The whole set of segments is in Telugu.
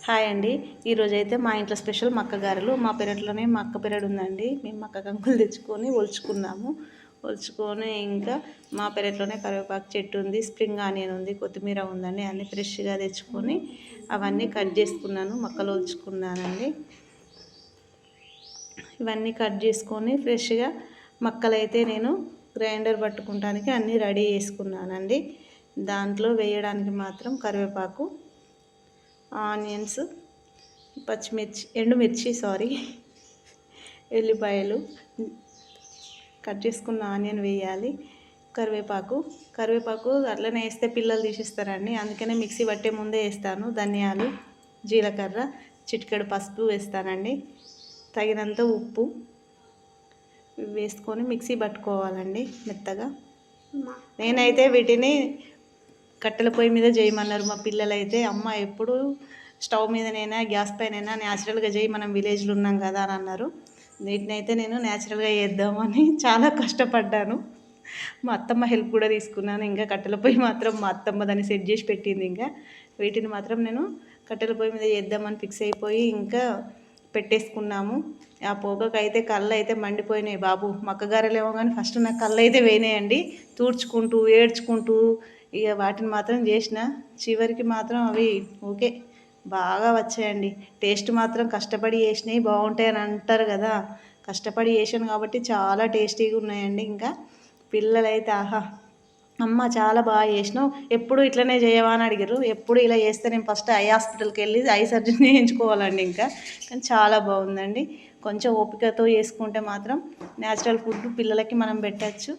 హాయ్ అండి. ఈరోజైతే మా ఇంట్లో స్పెషల్ మక్క గారెలు. మా పెరట్లోనే మక్క పెరడు ఉందండి. మేము మక్క కంకులు తెచ్చుకొని ఒలుచుకున్నాము. ఒలుచుకొని ఇంకా మా పెరట్లోనే కరివేపాకు చెట్టు ఉంది, స్ప్రింగ్ ఆనియన్ ఉంది, కొత్తిమీర ఉందండి. అన్నీ ఫ్రెష్గా తెచ్చుకొని అవన్నీ కట్ చేసుకున్నాను, మక్కలు ఒలుచుకున్నానండి. ఇవన్నీ కట్ చేసుకొని ఫ్రెష్గా మక్కలైతే నేను గ్రైండర్ పట్టుకుంటానికి అన్నీ రెడీ చేసుకున్నానండి. దాంట్లో వేయడానికి మాత్రం కరివేపాకు, ఆనియన్స్, పచ్చిమిర్చి, ఎండుమిర్చి ఎల్లిపాయలు కట్ చేసుకున్న ఆనియన్ వేయాలి. కరివేపాకు అట్లనే వేస్తే పిల్లలు తీసేస్తారండి. అందుకనే మిక్సీ పట్టే ముందే వేస్తాను. ధనియాలు, జీలకర్ర, చిటికెడు పసుపు వేస్తానండి. తగినంత ఉప్పు వేసుకొని మిక్సీ పట్టుకోవాలండి మెత్తగా. నేనైతే వీటిని కట్టెల పొయ్యి మీద చేయమన్నారు మా పిల్లలైతే. అమ్మ ఎప్పుడు స్టవ్ మీదనైనా గ్యాస్ పైనైనా న్యాచురల్గా చేయి, మనం విలేజ్లో ఉన్నాం కదా అని అన్నారు. వీటినైతే నేను న్యాచురల్గా చేద్దామని చాలా కష్టపడ్డాను. మా అత్తమ్మ హెల్ప్ కూడా తీసుకున్నాను. ఇంకా కట్టెల పొయ్యి మాత్రం మా అత్తమ్మ దాన్ని సెట్ చేసి పెట్టింది. ఇంకా వీటిని మాత్రం నేను కట్టెల పొయ్యి మీద చేద్దామని ఫిక్స్ అయిపోయి ఇంకా పెట్టేసుకున్నాము. ఆ పొగకైతే కళ్ళు అయితే మండిపోయినాయి బాబు. మక్కగారెలేమో కానీ ఫస్ట్ నాకు కళ్ళు అయితే వేయినాయండి. తూడ్చుకుంటూ ఏడ్చుకుంటూ ఇక వాటిని మాత్రం చేసిన. చివరికి మాత్రం అవి ఓకే బాగా వచ్చాయండి. టేస్ట్ మాత్రం కష్టపడి చేసినవి బాగుంటాయని అంటారు కదా, కష్టపడి చేసాను కాబట్టి చాలా టేస్టీగా ఉన్నాయండి. ఇంకా పిల్లలైతే ఆహా అమ్మ చాలా బాగా చేసినావు, ఎప్పుడు ఇట్లనే చేయవా అని అడిగారు. ఎప్పుడు ఇలా చేస్తే నేను ఫస్ట్ ఐ హాస్పిటల్కి వెళ్ళి ఐ సర్జరీ చేయించుకోవాలండి. ఇంకా కానీ చాలా బాగుందండి. కొంచెం ఓపికతో చేసుకుంటే మాత్రం న్యాచురల్ ఫుడ్ పిల్లలకి మనం పెట్టచ్చు.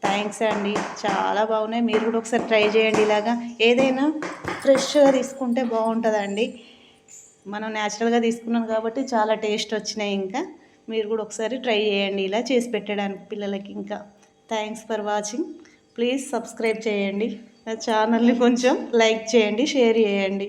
థ్యాంక్స్ అండి, చాలా బాగున్నాయి. మీరు కూడా ఒకసారి ట్రై చేయండి. ఇలాగా ఏదైనా ఫ్రెష్గా తీసుకుంటే బాగుంటుందండి. మనం న్యాచురల్గా తీసుకున్నాం కాబట్టి చాలా టేస్ట్ వచ్చినాయి. ఇంకా మీరు కూడా ఒకసారి ట్రై చేయండి ఇలా చేసి పెట్టడానికి పిల్లలకి. ఇంకా thanks for watching. Please subscribe చేయండి. నా ఛానల్ని కొంచెం లైక్ చేయండి, షేర్ చేయండి.